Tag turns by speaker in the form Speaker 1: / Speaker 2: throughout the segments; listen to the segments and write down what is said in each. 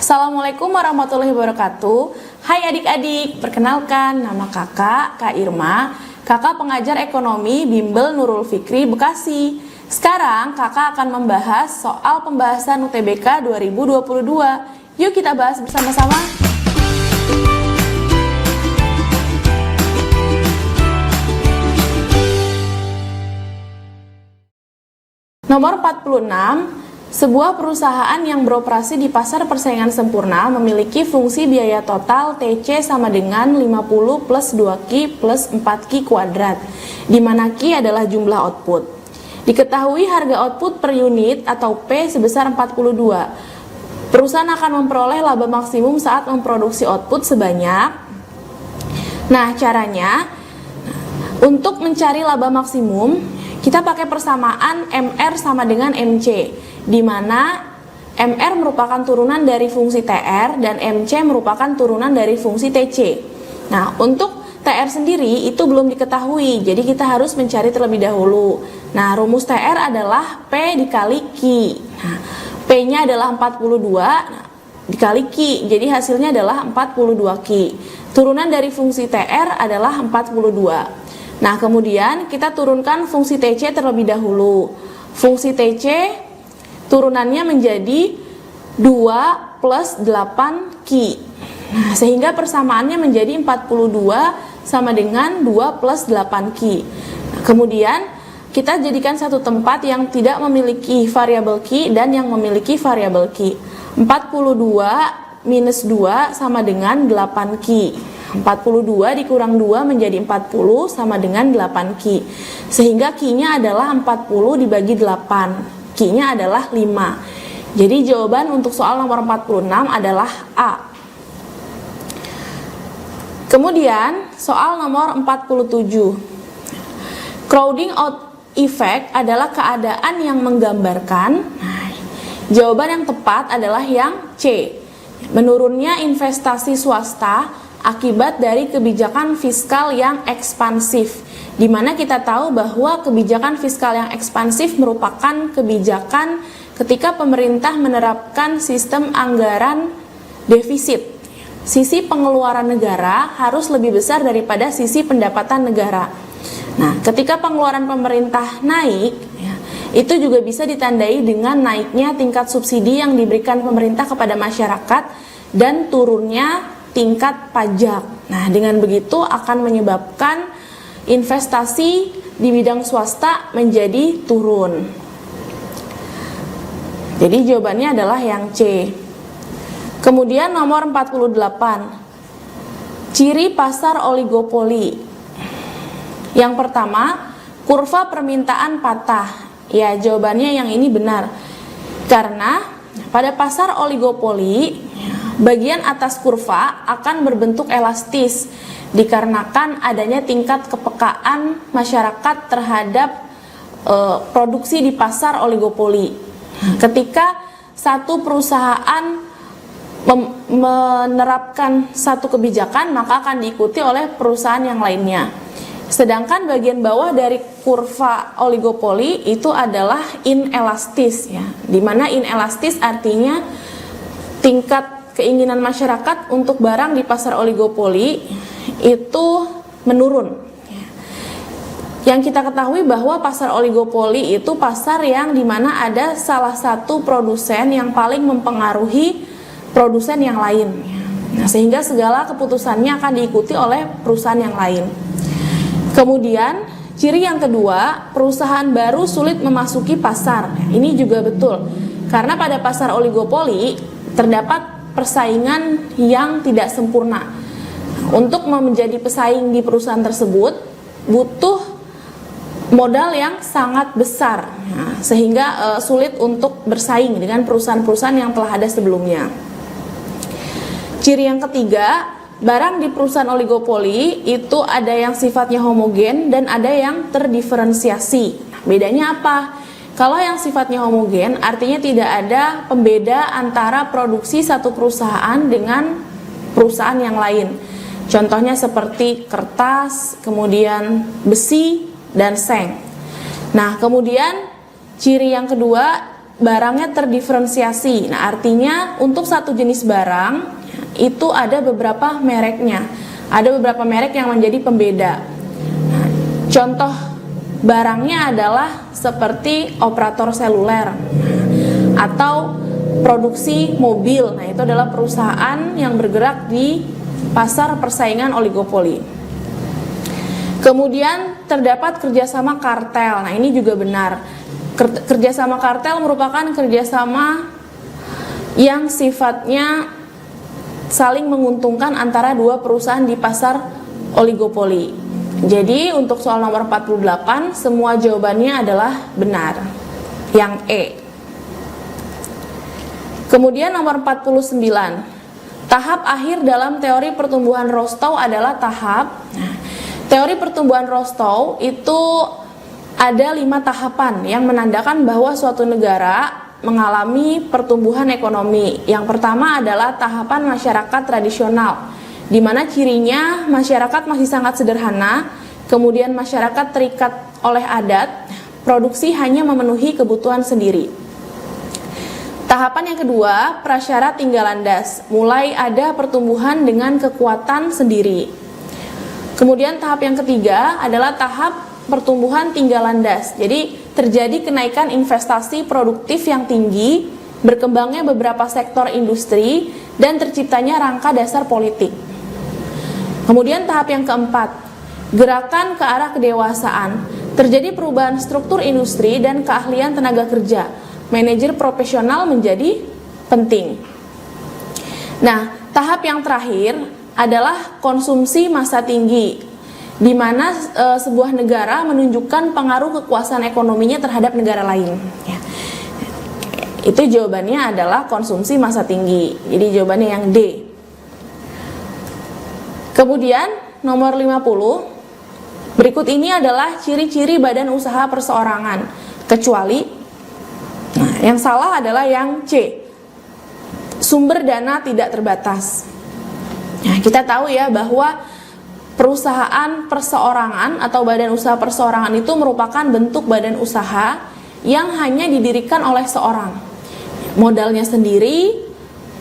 Speaker 1: Assalamualaikum warahmatullahi wabarakatuh. Hai adik-adik, perkenalkan nama kakak, Kak Irma, kakak pengajar ekonomi Bimbel Nurul Fikri, Bekasi. Sekarang kakak akan membahas soal pembahasan UTBK 2022. Yuk kita bahas bersama-sama. Nomor 46. Sebuah perusahaan yang beroperasi di pasar persaingan sempurna memiliki fungsi biaya total TC sama dengan 50 plus 2Q plus 4Q kuadrat, di mana Q adalah jumlah output. Diketahui harga output per unit atau P sebesar 42. Perusahaan akan memperoleh laba maksimum saat memproduksi output sebanyak. Nah, caranya untuk mencari laba maksimum, kita pakai persamaan MR sama dengan MC, di mana MR merupakan turunan dari fungsi TR dan MC merupakan turunan dari fungsi TC. Nah, untuk TR sendiri itu belum diketahui, jadi kita harus mencari terlebih dahulu. Nah, rumus TR adalah P dikali Q. Nah, P-nya adalah 42 dikali Q, jadi hasilnya adalah 42Q. Turunan dari fungsi TR adalah 42. Nah, kemudian kita turunkan fungsi TC terlebih dahulu. Fungsi TC turunannya menjadi 2 plus 8Q. Nah, sehingga persamaannya menjadi 42 sama dengan 2 plus 8Q. Nah, kemudian kita jadikan satu tempat yang tidak memiliki variabel Q dan yang memiliki variabel Q. 42 minus 2 sama dengan 8Q. 42 dikurang 2 menjadi 40 sama dengan 8Q. Sehingga Q-nya adalah 40 dibagi 8. Q-nya adalah 5. Jadi jawaban untuk soal nomor 46 adalah A. Kemudian soal nomor 47. Crowding out effect adalah keadaan yang menggambarkan. Jawaban yang tepat adalah yang C. Menurunnya investasi swasta akibat dari kebijakan fiskal yang ekspansif, di mana kita tahu bahwa kebijakan fiskal yang ekspansif merupakan kebijakan ketika pemerintah menerapkan sistem anggaran defisit. Sisi pengeluaran negara harus lebih besar daripada sisi pendapatan negara. Nah, ketika pengeluaran pemerintah naik, itu juga bisa ditandai dengan naiknya tingkat subsidi yang diberikan pemerintah kepada masyarakat dan turunnya tingkat pajak. Nah, dengan begitu akan menyebabkan investasi di bidang swasta menjadi turun. Jadi jawabannya adalah yang C. Kemudian nomor 48. Ciri pasar oligopoli. Yang pertama, kurva permintaan patah. Ya, jawabannya yang ini benar. Karena pada pasar oligopoli, bagian atas kurva akan berbentuk elastis dikarenakan adanya tingkat kepekaan masyarakat terhadap produksi di pasar oligopoli. Ketika satu perusahaan menerapkan satu kebijakan, maka akan diikuti oleh perusahaan yang lainnya. Sedangkan bagian bawah dari kurva oligopoli itu adalah inelastis, ya, dimana inelastis artinya tingkat keinginan masyarakat untuk barang di pasar oligopoli itu menurun. Yang kita ketahui bahwa pasar oligopoli itu pasar yang dimana ada salah satu produsen yang paling mempengaruhi produsen yang lain. Nah, sehingga segala keputusannya akan diikuti oleh perusahaan yang lain. Kemudian ciri yang kedua, perusahaan baru sulit memasuki pasar. Ini juga betul, karena pada pasar oligopoli terdapat persaingan yang tidak sempurna. Untuk menjadi pesaing di perusahaan tersebut butuh modal yang sangat besar, sehingga sulit untuk bersaing dengan perusahaan-perusahaan yang telah ada sebelumnya. Ciri yang ketiga, barang di perusahaan oligopoli itu ada yang sifatnya homogen dan ada yang terdiferensiasi. Bedanya apa? Kalau yang sifatnya homogen artinya tidak ada pembeda antara produksi satu perusahaan dengan perusahaan yang lain. Contohnya seperti kertas, kemudian besi, dan seng. Nah, kemudian ciri yang kedua barangnya terdiferensiasi. Nah, artinya untuk satu jenis barang itu ada beberapa mereknya. Ada beberapa merek yang menjadi pembeda. Nah, contoh barangnya adalah seperti operator seluler atau produksi mobil. Nah, itu adalah perusahaan yang bergerak di pasar persaingan oligopoli. Kemudian terdapat kerjasama kartel. Nah, ini juga benar. Kerjasama kartel merupakan kerjasama yang sifatnya saling menguntungkan antara dua perusahaan di pasar oligopoli. Jadi untuk soal nomor 48 semua jawabannya adalah benar, yang E. Kemudian nomor 49, tahap akhir dalam teori pertumbuhan Rostow adalah tahap. Teori pertumbuhan Rostow itu ada 5 tahapan yang menandakan bahwa suatu negara mengalami pertumbuhan ekonomi. Yang pertama adalah tahapan masyarakat tradisional, di mana cirinya masyarakat masih sangat sederhana, kemudian masyarakat terikat oleh adat, produksi hanya memenuhi kebutuhan sendiri. Tahapan yang kedua, prasyarat tinggal landas, mulai ada pertumbuhan dengan kekuatan sendiri. Kemudian tahap yang ketiga adalah tahap pertumbuhan tinggal landas. Jadi terjadi kenaikan investasi produktif yang tinggi, berkembangnya beberapa sektor industri, dan terciptanya rangka dasar politik. Kemudian tahap yang keempat, gerakan ke arah kedewasaan. Terjadi perubahan struktur industri dan keahlian tenaga kerja. Manajer profesional menjadi penting. Nah, tahap yang terakhir adalah konsumsi massa tinggi, di mana sebuah negara menunjukkan pengaruh kekuasaan ekonominya terhadap negara lain. Ya. Itu jawabannya adalah konsumsi massa tinggi. Jadi jawabannya yang D. Kemudian nomor 50, berikut ini adalah ciri-ciri badan usaha perseorangan, kecuali yang salah adalah yang C, sumber dana tidak terbatas. Nah, kita tahu ya bahwa perusahaan perseorangan atau badan usaha perseorangan itu merupakan bentuk badan usaha yang hanya didirikan oleh seorang. Modalnya sendiri,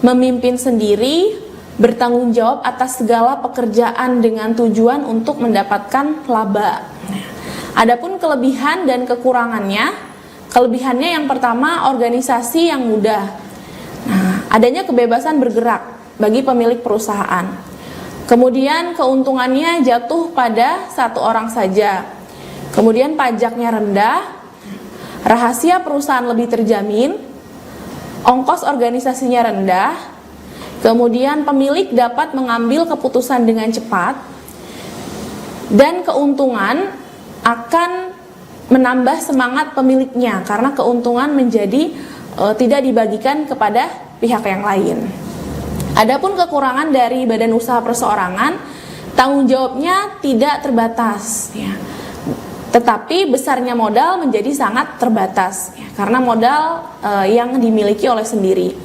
Speaker 1: memimpin sendiri, bertanggung jawab atas segala pekerjaan dengan tujuan untuk mendapatkan laba. Adapun kelebihan dan kekurangannya, kelebihannya yang pertama organisasi yang mudah. Nah, adanya kebebasan bergerak bagi pemilik perusahaan. Kemudian keuntungannya jatuh pada satu orang saja. Kemudian pajaknya rendah, rahasia perusahaan lebih terjamin, ongkos organisasinya rendah. Kemudian pemilik dapat mengambil keputusan dengan cepat, dan keuntungan akan menambah semangat pemiliknya karena keuntungan menjadi tidak dibagikan kepada pihak yang lain. Adapun kekurangan dari badan usaha perseorangan, tanggung jawabnya tidak terbatas, ya. Tetapi besarnya modal menjadi sangat terbatas, ya, karena modal yang dimiliki oleh sendiri.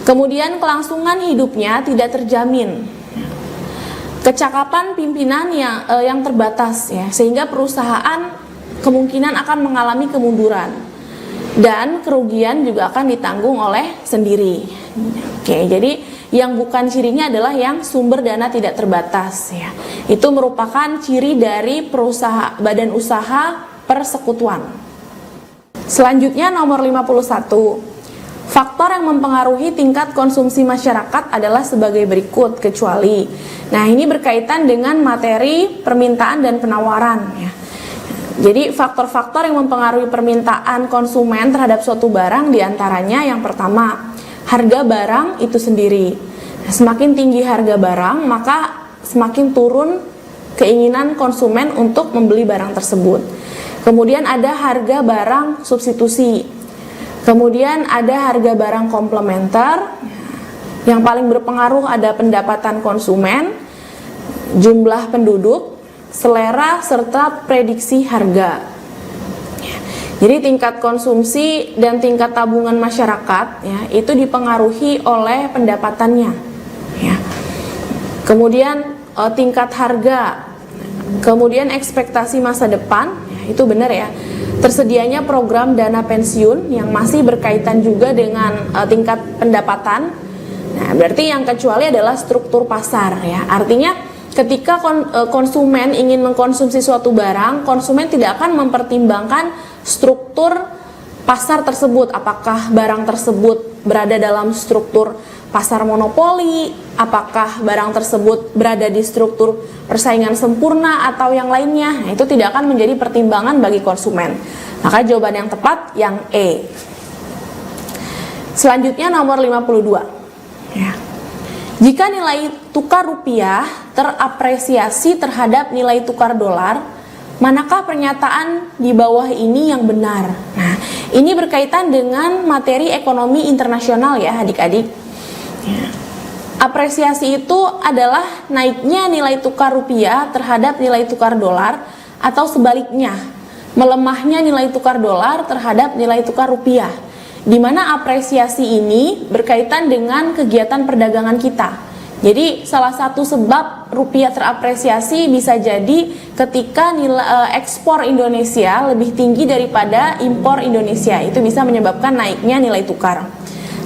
Speaker 1: Kemudian kelangsungan hidupnya tidak terjamin, kecakapan pimpinan yang terbatas, ya, sehingga perusahaan kemungkinan akan mengalami kemunduran, dan kerugian juga akan ditanggung oleh sendiri. Oke, jadi yang bukan cirinya adalah yang sumber dana tidak terbatas, ya. Itu merupakan ciri dari badan usaha persekutuan. Selanjutnya nomor 51. Faktor yang mempengaruhi tingkat konsumsi masyarakat adalah sebagai berikut, kecuali. Nah, ini berkaitan dengan materi permintaan dan penawaran, ya. Jadi faktor-faktor yang mempengaruhi permintaan konsumen terhadap suatu barang diantaranya yang pertama, harga barang itu sendiri. Semakin tinggi harga barang, maka semakin turun keinginan konsumen untuk membeli barang tersebut. Kemudian ada harga barang substitusi. Kemudian ada harga barang komplementer. Yang paling berpengaruh ada pendapatan konsumen, jumlah penduduk, selera, serta prediksi harga. Jadi tingkat konsumsi dan tingkat tabungan masyarakat, ya, itu dipengaruhi oleh pendapatannya, ya. Kemudian tingkat harga, kemudian ekspektasi masa depan, ya, itu benar ya. Tersedianya program dana pensiun yang masih berkaitan juga dengan tingkat pendapatan. Nah, berarti yang kecuali adalah struktur pasar ya. Artinya ketika konsumen ingin mengkonsumsi suatu barang, konsumen tidak akan mempertimbangkan struktur pasar tersebut. Apakah barang tersebut berada dalam struktur pasar monopoli, apakah barang tersebut berada di struktur persaingan sempurna atau yang lainnya. Nah, itu tidak akan menjadi pertimbangan bagi konsumen. Maka jawaban yang tepat yang E. Selanjutnya nomor 52 ya. Jika nilai tukar rupiah terapresiasi terhadap nilai tukar dolar, manakah pernyataan di bawah ini yang benar? Nah, ini berkaitan dengan materi ekonomi internasional ya adik-adik. Apresiasi itu adalah naiknya nilai tukar rupiah terhadap nilai tukar dolar, atau sebaliknya, melemahnya nilai tukar dolar terhadap nilai tukar rupiah, di mana apresiasi ini berkaitan dengan kegiatan perdagangan kita. Jadi salah satu sebab rupiah terapresiasi bisa jadi ketika nilai ekspor Indonesia lebih tinggi daripada impor Indonesia. Itu bisa menyebabkan naiknya nilai tukar.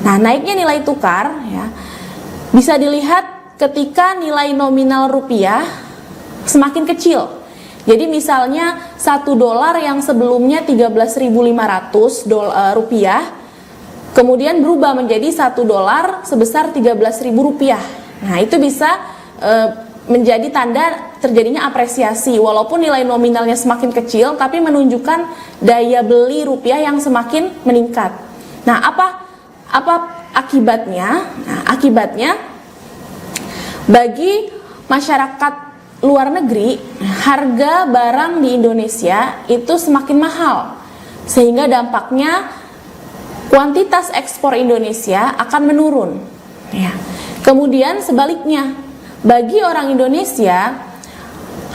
Speaker 1: Nah, naiknya nilai tukar ya bisa dilihat ketika nilai nominal rupiah semakin kecil. Jadi misalnya 1 dolar yang sebelumnya 13.500 rupiah kemudian berubah menjadi 1 dolar sebesar 13.000 rupiah. Nah, itu bisa menjadi tanda terjadinya apresiasi walaupun nilai nominalnya semakin kecil, tapi menunjukkan daya beli rupiah yang semakin meningkat. Nah, apa akibatnya? Nah, akibatnya bagi masyarakat luar negeri, harga barang di Indonesia itu semakin mahal, sehingga dampaknya kuantitas ekspor Indonesia akan menurun ya. Kemudian sebaliknya, bagi orang Indonesia,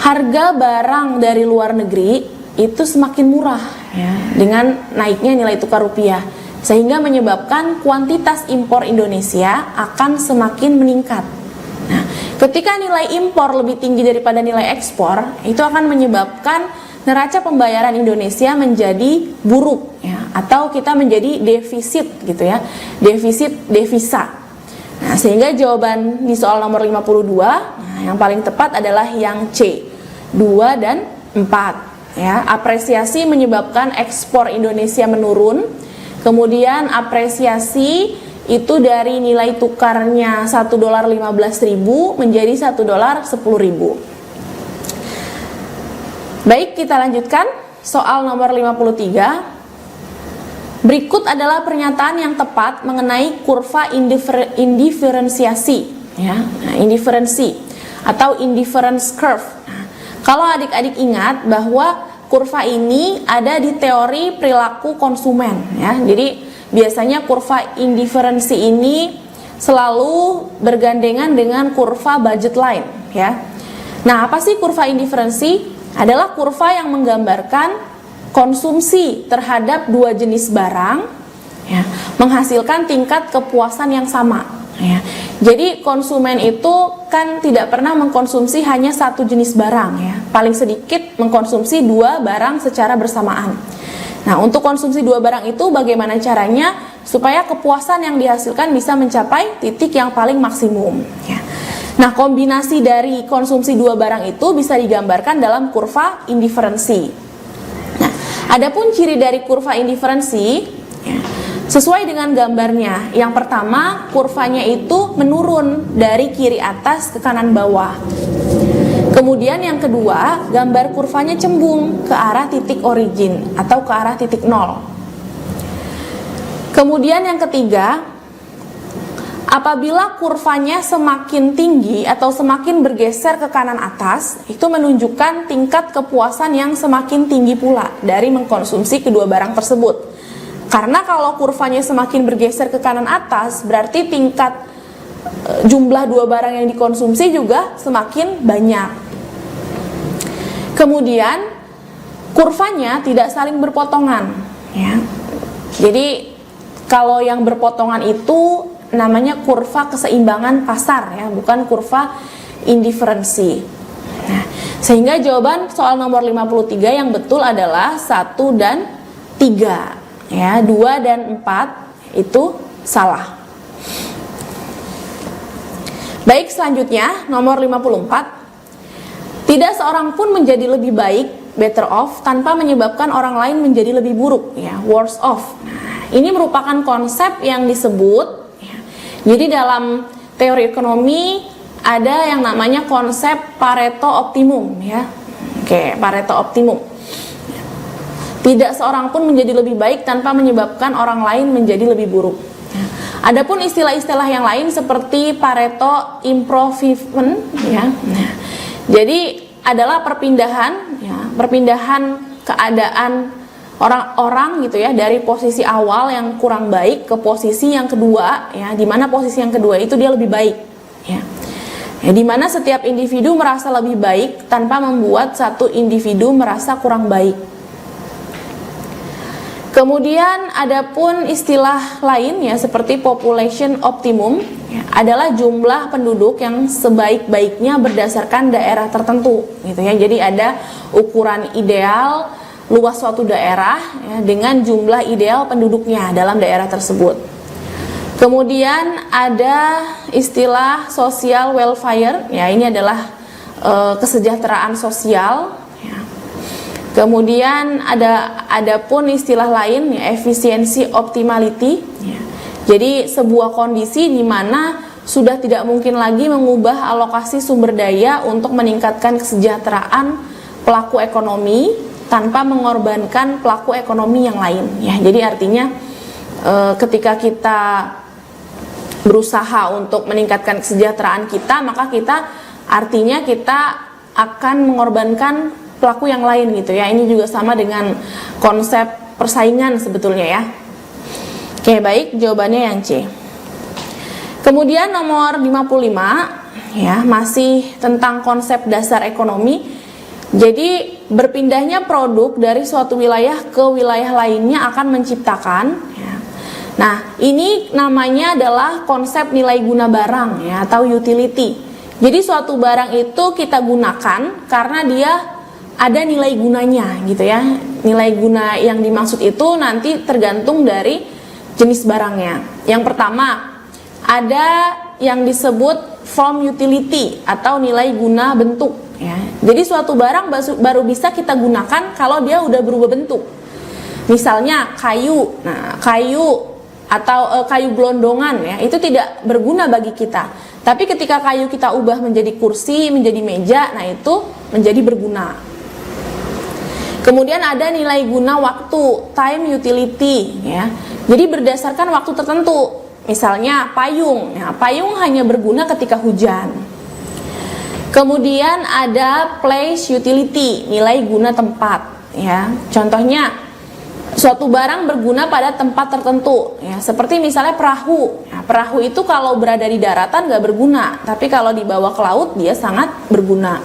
Speaker 1: harga barang dari luar negeri itu semakin murah ya, dengan naiknya nilai tukar rupiah, sehingga menyebabkan kuantitas impor Indonesia akan semakin meningkat. Nah, ketika nilai impor lebih tinggi daripada nilai ekspor, itu akan menyebabkan neraca pembayaran Indonesia menjadi buruk ya, atau kita menjadi defisit gitu ya, defisit devisa. Nah, sehingga jawaban di soal nomor 52 yang paling tepat adalah yang C, 2 dan 4 ya. Apresiasi menyebabkan ekspor Indonesia menurun. Kemudian apresiasi itu dari nilai tukarnya 1 dolar 15.000 menjadi 1 dolar 10.000. Baik, kita lanjutkan soal nomor 53. Berikut adalah pernyataan yang tepat mengenai kurva indiferensiasi ya. Nah, indiferensi atau indifference curve. Nah, kalau adik-adik ingat bahwa kurva ini ada di teori perilaku konsumen ya. Jadi biasanya kurva indiferensi ini selalu bergandengan dengan kurva budget line ya. Nah, apa sih kurva indiferensi? Adalah kurva yang menggambarkan konsumsi terhadap dua jenis barang ya, menghasilkan tingkat kepuasan yang sama ya. Jadi konsumen itu kan tidak pernah mengkonsumsi hanya satu jenis barang ya, paling sedikit mengkonsumsi dua barang secara bersamaan. Nah, untuk konsumsi dua barang itu bagaimana caranya supaya kepuasan yang dihasilkan bisa mencapai titik yang paling maksimum ya. Nah, kombinasi dari konsumsi dua barang itu bisa digambarkan dalam kurva indiferensi. Nah, adapun ciri dari kurva indiferensi ya, sesuai dengan gambarnya. Yang pertama, kurvanya itu menurun dari kiri atas ke kanan bawah. Kemudian yang kedua, gambar kurvanya cembung ke arah titik origin atau ke arah titik nol. Kemudian yang ketiga, apabila kurvanya semakin tinggi atau semakin bergeser ke kanan atas, itu menunjukkan tingkat kepuasan yang semakin tinggi pula dari mengkonsumsi kedua barang tersebut. Karena kalau kurvanya semakin bergeser ke kanan atas, berarti tingkat jumlah dua barang yang dikonsumsi juga semakin banyak. Kemudian kurvanya tidak saling berpotongan ya. Jadi kalau yang berpotongan itu namanya kurva keseimbangan pasar ya, bukan kurva indiferensi. Nah, Sehingga jawaban soal nomor 53 yang betul adalah 1 dan 3. Ya, 2 dan 4 itu salah. Baik, selanjutnya nomor 54. Tidak seorang pun menjadi lebih baik, better off, tanpa menyebabkan orang lain menjadi lebih buruk, ya, worse off. Nah, ini merupakan konsep yang disebut, ya. Jadi dalam teori ekonomi ada yang namanya konsep Pareto optimum, ya. Oke, Pareto optimum. Tidak seorang pun menjadi lebih baik tanpa menyebabkan orang lain menjadi lebih buruk. Adapun istilah-istilah yang lain seperti Pareto improvement, ya. Nah, jadi adalah perpindahan, ya, perpindahan keadaan orang-orang gitu ya dari posisi awal yang kurang baik ke posisi yang kedua, ya, di mana posisi yang kedua itu dia lebih baik, ya. Ya, di mana setiap individu merasa lebih baik tanpa membuat satu individu merasa kurang baik. Kemudian adapun istilah lain ya seperti population optimum, ya, adalah jumlah penduduk yang sebaik-baiknya berdasarkan daerah tertentu gitu ya. Jadi ada ukuran ideal luas suatu daerah, ya, dengan jumlah ideal penduduknya dalam daerah tersebut. Kemudian ada istilah social welfare, ya, ini adalah kesejahteraan sosial. Kemudian ada pun istilah lain, ya, efisiensi optimality, ya. Jadi sebuah kondisi di mana sudah tidak mungkin lagi mengubah alokasi sumber daya untuk meningkatkan kesejahteraan pelaku ekonomi tanpa mengorbankan pelaku ekonomi yang lain, ya. Jadi artinya ketika kita berusaha untuk meningkatkan kesejahteraan kita, maka artinya kita akan mengorbankan pelaku yang lain gitu ya. Ini juga sama dengan konsep persaingan sebetulnya ya. Oke, baik, jawabannya yang C. Kemudian nomor 55 ya, masih tentang konsep dasar ekonomi. Jadi berpindahnya produk dari suatu wilayah ke wilayah lainnya akan menciptakan, ya. Nah, ini namanya adalah konsep nilai guna barang, ya, atau utility. Jadi suatu barang itu kita gunakan karena dia ada nilai gunanya gitu ya. Nilai guna yang dimaksud itu nanti tergantung dari jenis barangnya. Yang pertama, ada yang disebut form utility atau nilai guna bentuk, ya. Jadi suatu barang baru bisa kita gunakan kalau dia udah berubah bentuk. Misalnya kayu. Nah, kayu atau kayu gelondongan, ya, itu tidak berguna bagi kita. Tapi ketika kayu kita ubah menjadi kursi, menjadi meja, nah itu menjadi berguna. Kemudian ada nilai guna waktu, time utility, ya. Jadi berdasarkan waktu tertentu. Misalnya payung. Nah, payung hanya berguna ketika hujan. Kemudian ada place utility, nilai guna tempat, ya. Contohnya suatu barang berguna pada tempat tertentu, ya. Seperti misalnya perahu. Nah, perahu itu kalau berada di daratan nggak berguna, tapi kalau dibawa ke laut dia sangat berguna.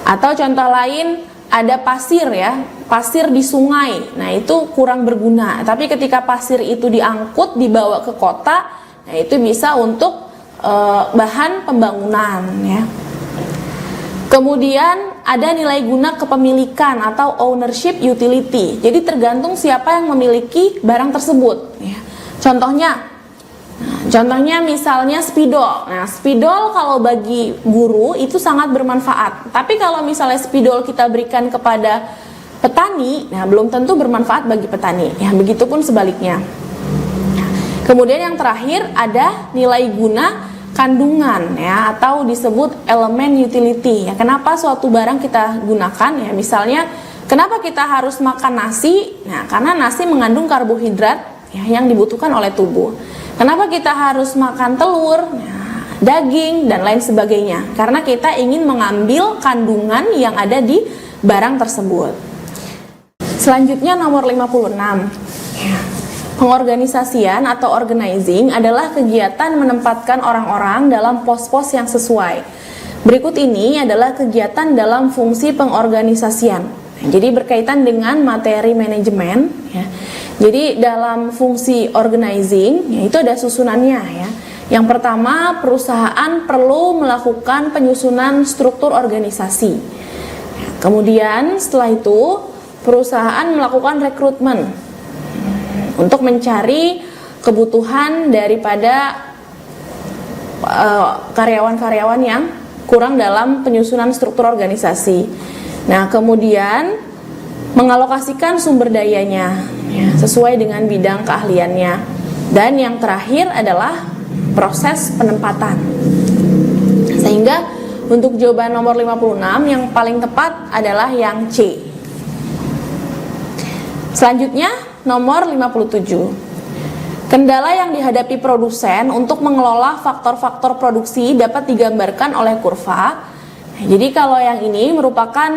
Speaker 1: Atau contoh lain, ada pasir, ya, pasir di sungai. Nah, itu kurang berguna. Tapi ketika pasir itu diangkut, dibawa ke kota, nah itu bisa untuk bahan pembangunan, ya. Kemudian ada nilai guna kepemilikan atau ownership utility. Jadi tergantung siapa yang memiliki barang tersebut, ya. Contohnya misalnya spidol. Nah, spidol kalau bagi guru itu sangat bermanfaat. Tapi kalau misalnya spidol kita berikan kepada petani, nah belum tentu bermanfaat bagi petani. Ya, begitupun sebaliknya. Kemudian yang terakhir ada nilai guna kandungan, ya, atau disebut elemen utility. Ya, kenapa suatu barang kita gunakan? Ya, misalnya kenapa kita harus makan nasi? Nah, karena nasi mengandung karbohidrat, ya, yang dibutuhkan oleh tubuh. Kenapa kita harus makan telur, daging, dan lain sebagainya? Karena kita ingin mengambil kandungan yang ada di barang tersebut. Selanjutnya nomor 56. Pengorganisasian atau organizing adalah kegiatan menempatkan orang-orang dalam pos-pos yang sesuai. Berikut ini adalah kegiatan dalam fungsi pengorganisasian. Jadi berkaitan dengan materi manajemen, ya. Jadi dalam fungsi organizing, ya, itu ada susunannya, ya. Yang pertama, perusahaan perlu melakukan penyusunan struktur organisasi. Kemudian setelah itu, perusahaan melakukan rekrutmen untuk mencari kebutuhan daripada karyawan-karyawan yang kurang dalam penyusunan struktur organisasi. Nah, kemudian mengalokasikan sumber dayanya sesuai dengan bidang keahliannya. Dan yang terakhir adalah proses penempatan. Sehingga untuk jawaban nomor 56 yang paling tepat adalah yang C. Selanjutnya nomor 57. Kendala yang dihadapi produsen untuk mengelola faktor-faktor produksi dapat digambarkan oleh kurva. Jadi kalau yang ini merupakan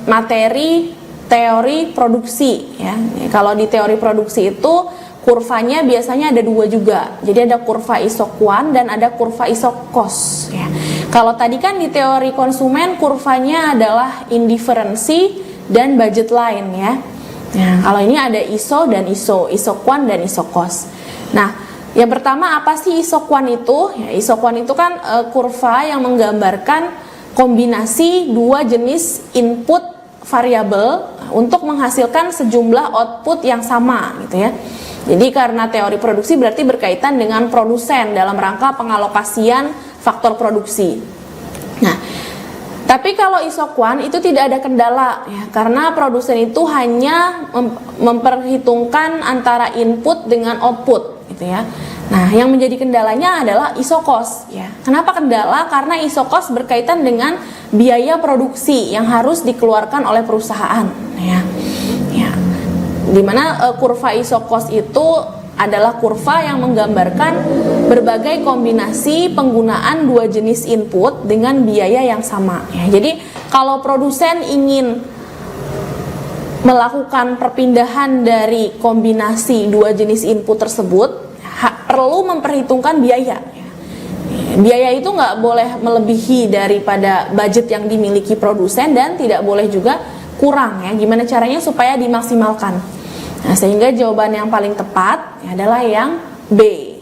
Speaker 1: materi teori produksi ya. Kalau di teori produksi itu kurvanya biasanya ada dua juga. Jadi ada kurva isokuan dan ada kurva isokos ya. Kalau tadi kan di teori konsumen kurvanya adalah indiferensi dan budget line ya. Nah, kalau ini ada iso dan isokuan dan isokos. Nah, yang pertama apa sih isokuan itu? Ya, isokuan itu kan kurva yang menggambarkan kombinasi dua jenis input variabel untuk menghasilkan sejumlah output yang sama gitu ya. Jadi karena teori produksi berarti berkaitan dengan produsen dalam rangka pengalokasian faktor produksi. Nah, tapi kalau isokuan itu tidak ada kendala ya, karena produsen itu hanya memperhitungkan antara input dengan output gitu ya. Nah, yang menjadi kendalanya adalah isokos ya. Kenapa kendala? Karena isokos berkaitan dengan biaya produksi yang harus dikeluarkan oleh perusahaan ya. Dimana kurva isokos itu adalah kurva yang menggambarkan berbagai kombinasi penggunaan dua jenis input dengan biaya yang sama ya. Jadi kalau produsen ingin melakukan perpindahan dari kombinasi dua jenis input tersebut perlu memperhitungkan biaya ya. Biaya itu nggak boleh melebihi daripada budget yang dimiliki produsen dan tidak boleh juga kurang ya. Gimana caranya supaya dimaksimalkan? Nah, sehingga jawaban yang paling tepat adalah yang B.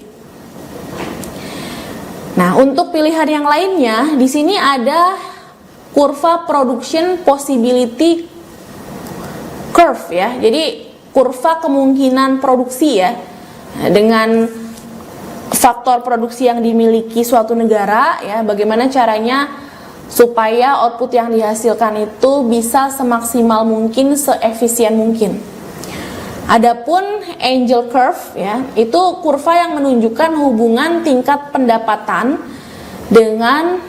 Speaker 1: Nah, untuk pilihan yang lainnya, di sini ada kurva production possibility curve ya. Jadi kurva kemungkinan produksi ya. Dengan faktor produksi yang dimiliki suatu negara ya, bagaimana caranya supaya output yang dihasilkan itu bisa semaksimal mungkin, seefisien mungkin. Adapun angel curve ya, itu kurva yang menunjukkan hubungan tingkat pendapatan dengan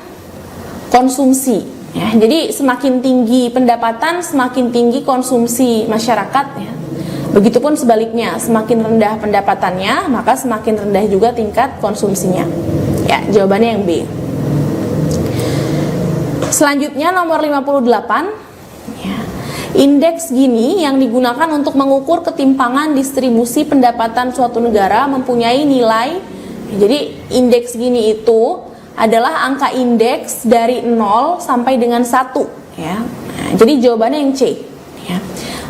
Speaker 1: konsumsi ya. Jadi semakin tinggi pendapatan, semakin tinggi konsumsi masyarakat ya. Begitupun sebaliknya, semakin rendah pendapatannya, maka semakin rendah juga tingkat konsumsinya. Ya, jawabannya yang B. Selanjutnya nomor 58 ya. Indeks Gini yang digunakan untuk mengukur ketimpangan distribusi pendapatan suatu negara mempunyai nilai. Jadi indeks Gini itu adalah angka indeks dari 0 sampai dengan 1 ya. Nah, jadi jawabannya yang C ya.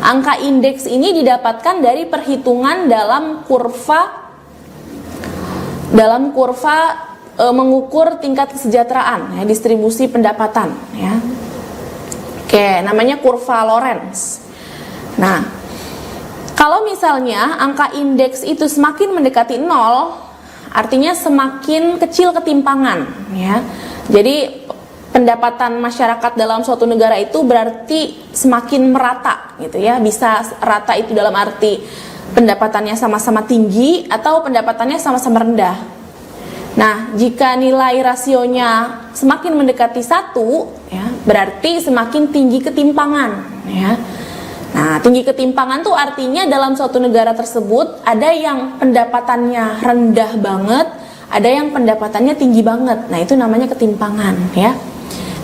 Speaker 1: Angka indeks ini didapatkan dari perhitungan dalam kurva mengukur tingkat kesejahteraan ya, distribusi pendapatan ya. Oke, namanya kurva Lorenz. Nah, kalau misalnya angka indeks itu semakin mendekati 0, artinya semakin kecil ketimpangan ya. Jadi pendapatan masyarakat dalam suatu negara itu berarti semakin merata gitu ya. Bisa rata itu dalam arti pendapatannya sama-sama tinggi atau pendapatannya sama-sama rendah. Nah, jika nilai rasionya semakin mendekati 1 ya, berarti semakin tinggi ketimpangan ya. Nah, tinggi ketimpangan tuh artinya dalam suatu negara tersebut ada yang pendapatannya rendah banget, ada yang pendapatannya tinggi banget. Nah, itu namanya ketimpangan ya.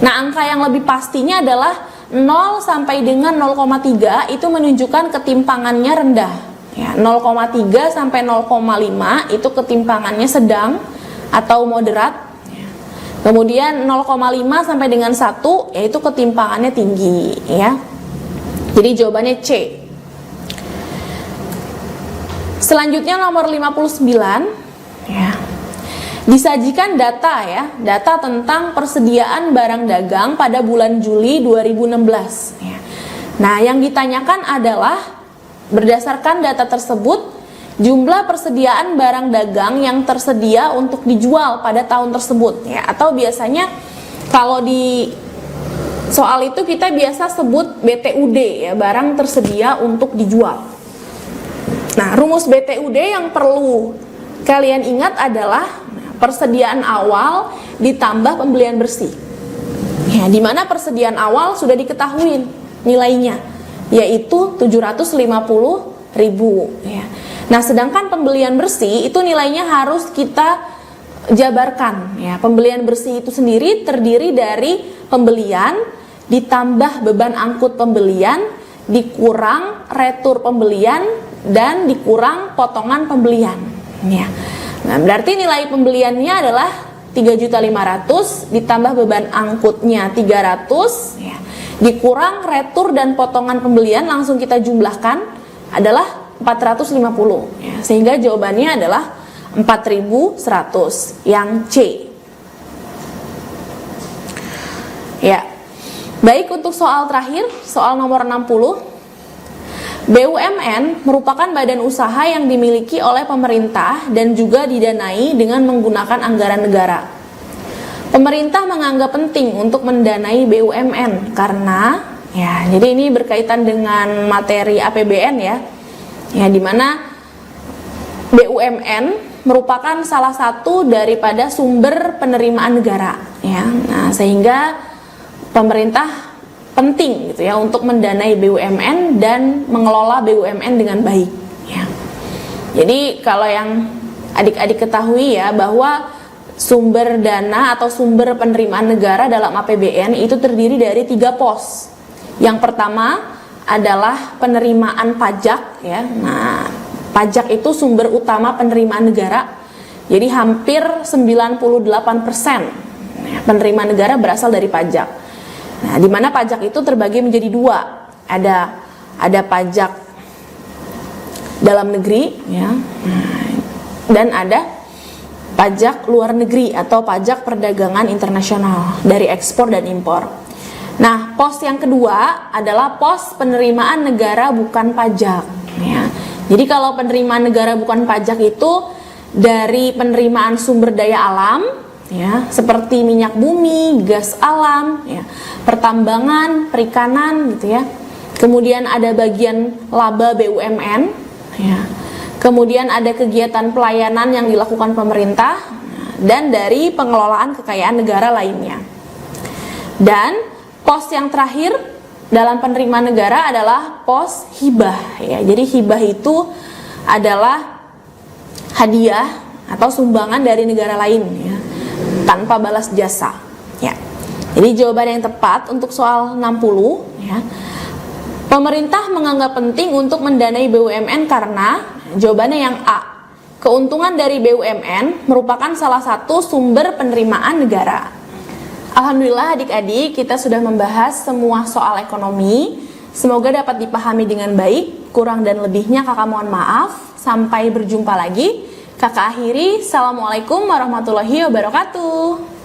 Speaker 1: Nah, angka yang lebih pastinya adalah 0 sampai dengan 0,3 itu menunjukkan ketimpangannya rendah ya. 0,3 sampai 0,5 itu ketimpangannya sedang atau moderat. Kemudian 0,5 sampai dengan 1 yaitu ketimpangannya tinggi ya. Jadi jawabannya C. Selanjutnya nomor 59 ya. disajikan data ya, data tentang persediaan barang dagang pada bulan Juli 2016. Ya. Nah, yang ditanyakan adalah berdasarkan data tersebut, jumlah persediaan barang dagang yang tersedia untuk dijual pada tahun tersebut ya, atau biasanya kalau di soal itu kita biasa sebut BTUD ya, barang tersedia untuk dijual. Nah, rumus BTUD yang perlu kalian ingat adalah persediaan awal ditambah pembelian bersih. Ya, di mana persediaan awal sudah diketahui nilainya, yaitu 750.000 ya. Nah, sedangkan pembelian bersih itu nilainya harus kita jabarkan ya. Pembelian bersih itu sendiri terdiri dari pembelian ditambah beban angkut pembelian dikurang retur pembelian dan dikurang potongan pembelian ya. Nah, berarti nilai pembeliannya adalah 3.500.000 ditambah beban angkutnya 300 ya, dikurang retur dan potongan pembelian, langsung kita jumlahkan adalah 450 ya, sehingga jawabannya adalah 4.100 yang C. Ya. Baik, untuk soal terakhir, soal nomor 60. BUMN merupakan badan usaha yang dimiliki oleh pemerintah dan juga didanai dengan menggunakan anggaran negara. Pemerintah menganggap penting untuk mendanai BUMN karena ya, jadi ini berkaitan dengan materi APBN ya. Ya, di mana BUMN merupakan salah satu daripada sumber penerimaan negara ya. Nah, sehingga pemerintah penting gitu ya untuk mendanai BUMN dan mengelola BUMN dengan baik ya. Jadi kalau yang adik-adik ketahui ya, bahwa sumber dana atau sumber penerimaan negara dalam APBN itu terdiri dari 3 pos. Yang pertama adalah penerimaan pajak ya. Nah, pajak itu sumber utama penerimaan negara. Jadi hampir 98% penerimaan negara berasal dari pajak. Nah, di mana pajak itu terbagi menjadi 2. Ada pajak dalam negeri ya. Dan ada pajak luar negeri atau pajak perdagangan internasional dari ekspor dan impor. Nah, pos yang kedua adalah pos penerimaan negara bukan pajak ya. Jadi kalau penerimaan negara bukan pajak itu dari penerimaan sumber daya alam ya, seperti minyak bumi, gas alam ya, pertambangan, perikanan gitu ya. Kemudian ada bagian laba BUMN ya. Kemudian ada kegiatan pelayanan yang dilakukan pemerintah dan dari pengelolaan kekayaan negara lainnya. Dan pos yang terakhir dalam penerimaan negara adalah pos hibah ya. Jadi hibah itu adalah hadiah atau sumbangan dari negara lain ya, tanpa balas jasa ya. Jadi jawaban yang tepat untuk soal 60 ya, pemerintah menganggap penting untuk mendanai BUMN karena jawabannya yang A, keuntungan dari BUMN merupakan salah satu sumber penerimaan negara. Alhamdulillah adik-adik, kita sudah membahas semua soal ekonomi. Semoga dapat dipahami dengan baik. Kurang dan lebihnya kakak mohon maaf. Sampai berjumpa lagi. Kakak akhiri, Assalamualaikum warahmatullahi wabarakatuh.